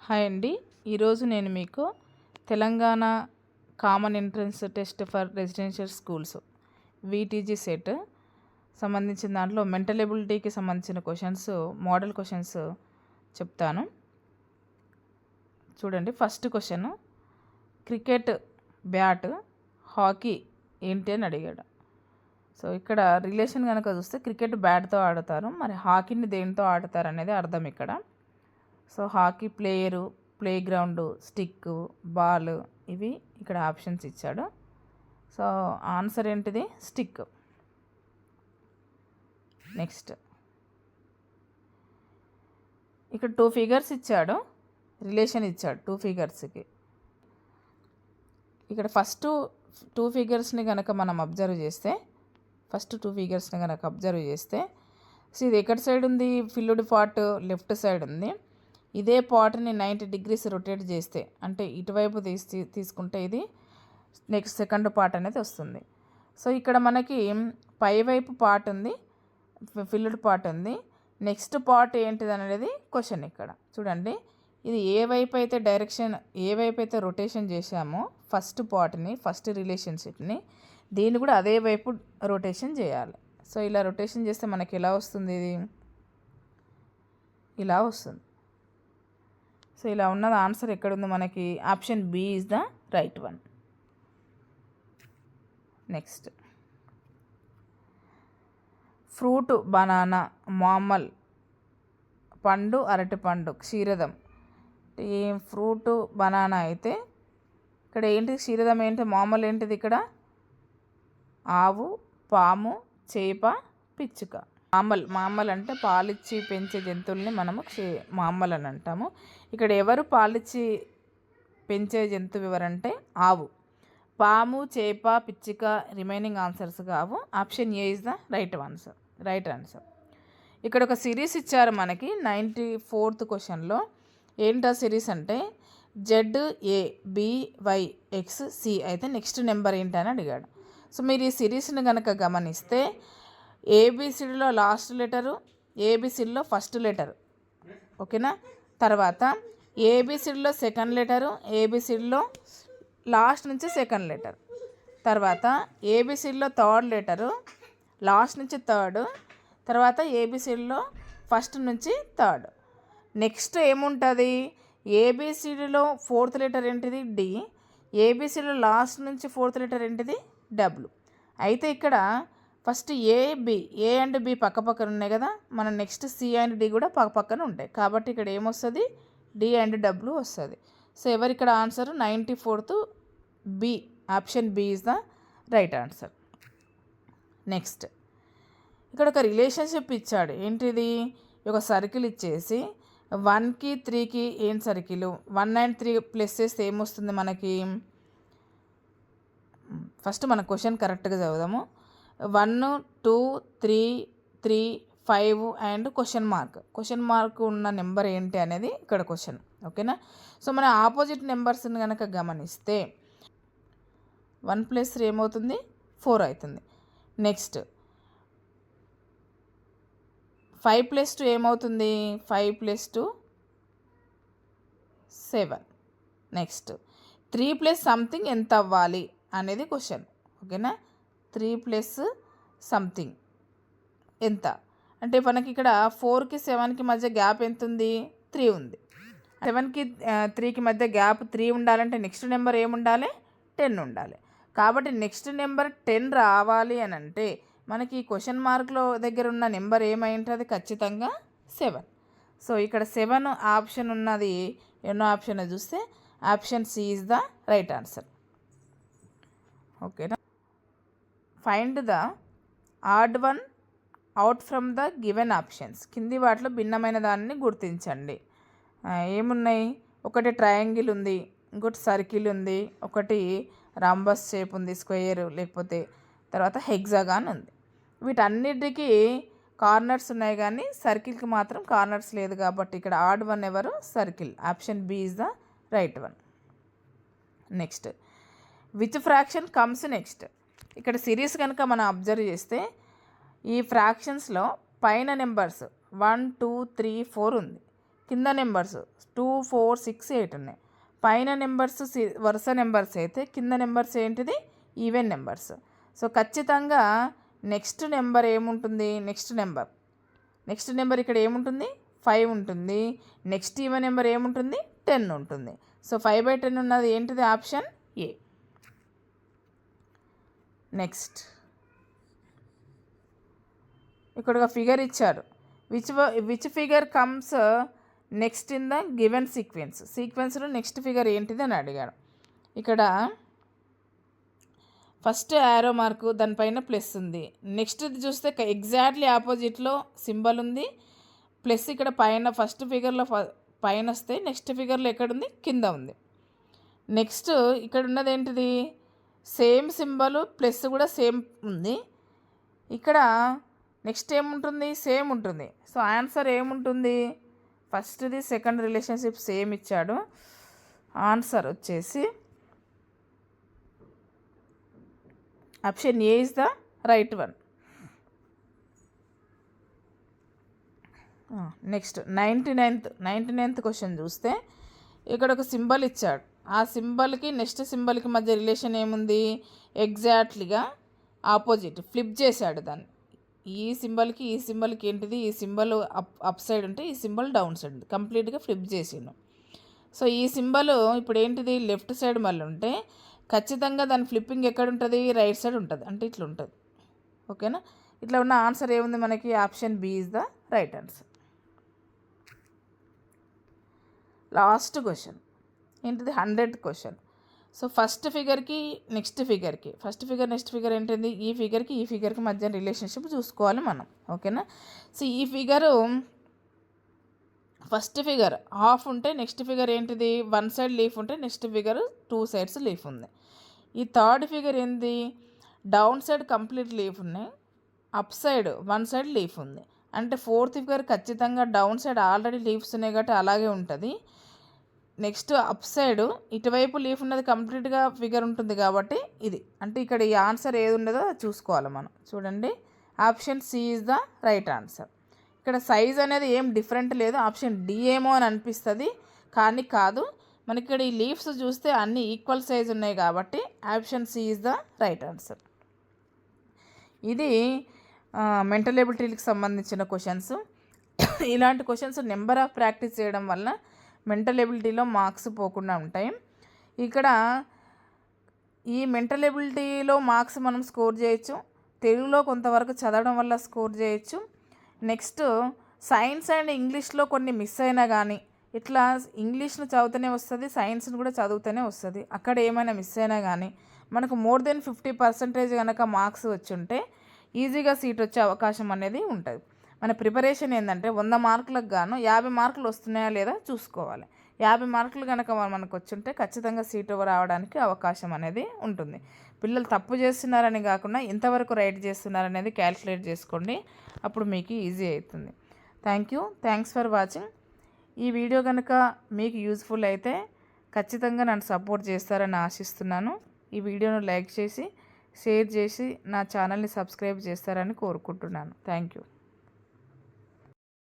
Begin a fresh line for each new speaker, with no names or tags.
Hi అండి. ఈరోజు నేను మీకు Telangana common entrance test for residential schools VTG set సంబంధించిన దాంట్లో మెంటల్ ఎబిలిటీకి సంబంధించిన క్వశ్చన్స్, మోడల్ క్వశ్చన్స్ చెప్తాను. చూడండి. First question, cricket bat, hockey ఏంటి అని అడిగాడు. సో ఇక్కడ రిలేషన్ కనుక చూస్తే క్రికెట్ బ్యాట్తో ఆడతారు, మరి హాకీని దేనితో ఆడతారు అనేది అర్థం ఇక్కడ. So hockey player, play ground, stick, ball, ఇవి ఇక్కడ ఆప్షన్స్ ఇచ్చాడు. సో ఆన్సర్ ఏంటిది? స్టిక్. నెక్స్ట్, ఇక్కడ 2 ఫిగర్స్ ఇచ్చాడు, రిలేషన్ ఇచ్చాడు 2 ఫిగర్స్కి. ఇక్కడ ఫస్ట్ 2 ఫిగర్స్ని కనుక మనం అబ్జర్వ్ చేస్తే, సో ఇది ఎక్కడ సైడ్ ఉంది? ఫిల్డ్ పార్ట్ లెఫ్ట్ సైడ్ ఉంది. ఇదే పార్ట్ని 90 degrees రొటేట్ చేస్తే, అంటే ఇటువైపు తీసుకుంటే ఇది నెక్స్ట్ సెకండ్ పార్ట్ అనేది వస్తుంది. సో ఇక్కడ మనకి పైవైపు పార్ట్ ఉంది, ఫిల్డ్ పార్ట్ ఉంది. నెక్స్ట్ పార్ట్ ఏంటిది అనేది క్వశ్చన్. ఇక్కడ చూడండి, ఇది ఏ వైపు అయితే డైరెక్షన్, ఏ వైపు అయితే రొటేషన్ చేసామో ఫస్ట్ పార్ట్ని, ఫస్ట్ రిలేషన్షిప్ని, దీన్ని కూడా అదే వైపు రొటేషన్ చేయాలి. సో ఇలా రొటేషన్ చేస్తే మనకి ఎలా వస్తుంది? ఇది ఇలా వస్తుంది. సో ఇలా ఉన్నది ఆన్సర్ ఎక్కడుంది మనకి? Option B is the right one. Next, fruit banana, mammal పండు, అరటిపండు, క్షీరదం. ఈ ఫ్రూట్ బనానా అయితే ఇక్కడ ఏంటి? క్షీరదం ఏంటి? మామల్ ఏంటిది? ఇక్కడ ఆవు, పాము, చేప, పిచ్చుక. మామల్ అంటే పాలిచ్చి పెంచే జంతువుల్ని మనము మామల్ అని అంటాము. ఇక్కడ ఎవరు పాలిచ్చి పెంచే జంతువు ఎవరంటే ఆవు. పాము, చేప, పిచ్చుక రిమైనింగ్ ఆన్సర్స్ కావు. Option A is the right answer. ఇక్కడ ఒక సిరీస్ ఇచ్చారు మనకి 94th క్వశ్చన్లో. ఏంటా సిరీస్ అంటే ZABYXC అయితే నెక్స్ట్ నెంబర్ ఏంటని అడిగాడు. సో మీరు ఈ సిరీస్ని కనుక గమనిస్తే, ఏబిసిడిలో లాస్ట్ లెటరు, ఏబిసిడిలో ఫస్ట్ లెటరు, ఓకేనా? తర్వాత ఏబిసిడిలో సెకండ్ లెటరు, ఏబిసిడిలో లాస్ట్ నుంచి సెకండ్ లెటర్. తర్వాత ఏబిసిడిలో థర్డ్ లెటరు, లాస్ట్ నుంచి థర్డ్. తర్వాత ఏబిసిడిలో ఫస్ట్ నుంచి థర్డ్. నెక్స్ట్ ఏముంటుంది? ఏబిసిడిలో 4th లెటర్ ఏంటిది? డి. ఏబిసిడిలో లాస్ట్ నుంచి 4th లెటర్ ఏంటిది? డబ్ల్యూ. అయితే ఇక్కడ ఫస్ట్ ఏ అండ్ బి పక్క పక్కన ఉన్నాయి కదా, మన నెక్స్ట్ సి అండ్ డి కూడా పక్క పక్కన ఉంటాయి. కాబట్టి ఇక్కడ ఏమొస్తుంది? డి అండ్ డబ్ల్యూ వస్తుంది. సో ఎవరు ఇక్కడ answer? 94th B. Option B is the right answer. Next, ఇక్కడ ఒక రిలేషన్షిప్ ఇచ్చాడు. ఏంటిది? ఒక సర్కిల్ ఇచ్చేసి 1కి 3కి ఏం సర్కిల్? 1 and 3 ప్లస్ చేస్తే ఏమొస్తుంది మనకి? ఫస్ట్ మన క్వశ్చన్ కరెక్ట్గా చదువుదాము. 1, 2, 3, 3, 5 అండ్ క్వశ్చన్ మార్క్ ఉన్న నెంబర్ ఏంటి అనేది ఇక్కడ క్వశ్చన్, ఓకేనా? సో మన ఆపోజిట్ నెంబర్స్ని కనుక గమనిస్తే 1 + 3 ఏమవుతుంది? 4 అవుతుంది. నెక్స్ట్ 5 + 2 ఏమవుతుంది? 5 + 2 7. నెక్స్ట్ 3 + సంథింగ్ ఎంత అవ్వాలి అనేది క్వశ్చన్, ఓకేనా? 3 + సంథింగ్ ఎంత అంటే మనకి ఇక్కడ 4కి 7కి మధ్య గ్యాప్ ఎంత ఉంది? 3 ఉంది. 7కి 3కి మధ్య గ్యాప్ 3 ఉండాలంటే నెక్స్ట్ నెంబర్ ఏముండాలి? 10 ఉండాలి. కాబట్టి నెక్స్ట్ నెంబర్ 10 రావాలి అని అంటే మనకి క్వశ్చన్ మార్క్లో దగ్గర ఉన్న నెంబర్ ఏమై ఉంటుంది? ఖచ్చితంగా 7. సో ఇక్కడ 7 ఆప్షన్ ఉన్నది. ఎన్నో ఆప్షన్ చూస్తే option C is the right answer, ఓకేనా? Find the odd one out from the given options. కింది వాటిలో భిన్నమైన దానిని గుర్తించండి. ఏమున్నాయి? ఒకటి ట్రయాంగిల్ ఉంది, ఇంకోటి సర్కిల్ ఉంది, ఒకటి రాంబస్ షేప్ ఉంది, స్క్వేర్, లేకపోతే తర్వాత హెగ్జాగాన్ ఉంది. వీటన్నిటికీ కార్నర్స్ ఉన్నాయి, కానీ సర్కిల్కి మాత్రం కార్నర్స్ లేదు. కాబట్టి ఇక్కడ ఆడ్ వన్ ఎవరు? Circle. Option B is the right one. Next, which fraction comes next? ఇక్కడ సిరీస్ కనుక మనం అబ్జర్వ్ చేస్తే ఈ ఫ్రాక్షన్స్లో పైన నెంబర్స్ 1, 2, 3, 4 ఉంది, కింద నెంబర్స్ 2, 4, 6, 8 ఉన్నాయి. పైన నెంబర్స్ వరుస నెంబర్స్ అయితే కింద నెంబర్స్ ఏంటిది ఈవెన్ నెంబర్స్. సో ఖచ్చితంగా నెక్స్ట్ నెంబర్ ఏముంటుంది, నెక్స్ట్ నెంబర్ ఇక్కడ ఏముంటుంది 5 ఉంటుంది. నెక్స్ట్ ఈవెన్ నెంబర్ ఏముంటుంది 10 ఉంటుంది. సో 5/10 ఉన్నది ఏంటిది ఆప్షన్ ఏ. నెక్స్ట్ ఇక్కడ ఒక ఫిగర్ ఇచ్చారు. Which figure comes next in the given సీక్వెన్స్లో నెక్స్ట్ ఫిగర్ ఏంటిది అని అడిగాడు. ఇక్కడ ఫస్ట్ యారో మార్కు దానిపైన ప్లస్ ఉంది. నెక్స్ట్ చూస్తే ఎగ్జాక్ట్లీ ఆపోజిట్లో సింబల్ ఉంది, ప్లస్ ఇక్కడ పైన ఫస్ట్ ఫిగర్లో పైన వస్తే నెక్స్ట్ ఫిగర్లో ఎక్కడుంది కింద ఉంది. నెక్స్ట్ ఇక్కడ ఉన్నది ఏంటిది సేమ్ సింబల్ ప్లస్ కూడా సేమ్ ఉంది. ఇక్కడ నెక్స్ట్ ఏముంటుంది సేమ్ ఉంటుంది. సో ఆన్సర్ ఏముంటుంది ఫస్ట్ది సెకండ్ రిలేషన్షిప్ సేమ్ ఇచ్చాడు. ఆన్సర్ వచ్చేసి option A is the right one. Next 99th question చూస్తే ఇక్కడ ఒక సింబల్ ఇచ్చాడు. ఆ సింబల్కి నెక్స్ట్ సింబల్కి మధ్య రిలేషన్ ఏముంది ఎగ్జాక్ట్లీగా ఆపోజిట్ ఫ్లిప్ చేశాడు దాన్ని. ఈ సింబల్కి ఏంటిది ఈ సింబల్ అప్ సైడ్ ఉంటే ఈ సింబల్ డౌన్ సైడ్ ఉంది, కంప్లీట్గా ఫ్లిప్ చేసిండు. సో ఈ సింబల్ ఇప్పుడు ఏంటిది లెఫ్ట్ సైడ్ మళ్ళీ ఉంటే ఖచ్చితంగా దాని ఫ్లిప్పింగ్ ఎక్కడ ఉంటుంది రైట్ సైడ్ ఉంటుంది, అంటే ఇట్లా ఉంటుంది. ఓకేనా, ఇట్లా ఉన్న ఆన్సర్ ఏముంది మనకి option B is the right answer. Last question ఏంటిది 100th క్వశ్చన్. సో ఫస్ట్ ఫిగర్కి నెక్స్ట్ ఫిగర్ ఏంటిది ఈ ఫిగర్కి మధ్య రిలేషన్షిప్ చూసుకోవాలి మనం. ఓకేనా, సో ఈ ఫిగరు ఫస్ట్ ఫిగర్ హాఫ్ ఉంటే నెక్స్ట్ ఫిగర్ ఏంటిది 1 సైడ్ లీఫ్ ఉంటే నెక్స్ట్ ఫిగర్ 2 సైడ్స్ లీఫ్ ఉంది. ఈ థర్డ్ ఫిగర్ ఏంది డౌన్ సైడ్ కంప్లీట్ లీఫ్ ఉన్నాయి, అప్ సైడ్ 1 సైడ్ లీఫ్ ఉంది. అంటే ఫోర్త్ ఫిగర్ ఖచ్చితంగా డౌన్ సైడ్ ఆల్రెడీ లీవ్స్ ఉన్నాయి కాబట్టి అలాగే ఉంటుంది. నెక్స్ట్ అప్ సైడ్ ఇటువైపు లీఫ్ ఉన్నది కంప్లీట్గా ఫిగర్ ఉంటుంది కాబట్టి ఇది, అంటే ఇక్కడ ఈ ఆన్సర్ ఏది ఉండదో చూసుకోవాలి మనం. చూడండి option C is the right answer. ఇక్కడ సైజ్ అనేది ఏం డిఫరెంట్ లేదు, ఆప్షన్ డి ఏమో అని అనిపిస్తుంది కానీ కాదు. మనకి ఇక్కడ ఈ లీవ్స్ చూస్తే అన్నీ ఈక్వల్ సైజ్ ఉన్నాయి కాబట్టి option C is the right answer. ఇది మెంటల్ ఎబిలిటీకి సంబంధించిన క్వశ్చన్స్. ఇలాంటి క్వశ్చన్స్ నెంబర్ ఆఫ్ ప్రాక్టీస్ చేయడం వల్ల మెంటల్ ఎబిలిటీలో మార్క్స్ పోకుండా ఉంటాయి. ఇక్కడ ఈ మెంటల్ ఎబిలిటీలో మార్క్స్ మనం స్కోర్ చేయొచ్చు, తెలుగులో కొంతవరకు చదవడం వల్ల స్కోర్ చేయొచ్చు. నెక్స్ట్ సైన్స్ అండ్ ఇంగ్లీష్లో కొన్ని మిస్ అయినా కానీ ఇట్లా ఇంగ్లీష్ను చదువుతూనే వస్తుంది, సైన్స్ని కూడా చదువుతూనే వస్తుంది. అక్కడ ఏమైనా మిస్ అయినా కానీ మనకు మోర్ దెన్ 50% కనుక మార్క్స్ వచ్చి ఉంటే ఈజీగా సీట్ వచ్చే అవకాశం అనేది ఉంటుంది. మన ప్రిపరేషన్ ఏంటంటే 100 మార్కులకు గాను 50 మార్కులు వస్తున్నాయా లేదా చూసుకోవాలి. 50 మార్కులు కనుక మనకు వచ్చుంటే ఖచ్చితంగా సీటు రావడానికి అవకాశం అనేది ఉంటుంది. పిల్లలు తప్పు చేస్తున్నారని కాకుండా ఎంతవరకు రైట్ చేస్తున్నారనేది క్యాల్కులేట్ చేసుకోండి, అప్పుడు మీకు ఈజీ అవుతుంది. Thanks for watching. ఈ వీడియో కనుక మీకు యూజ్ఫుల్ అయితే ఖచ్చితంగా నన్ను సపోర్ట్ చేస్తారని ఆశిస్తున్నాను. ఈ వీడియోను లైక్ చేసి షేర్ చేసి నా ఛానల్ని సబ్స్క్రైబ్ చేస్తారని కోరుకుంటున్నాను. Thank you.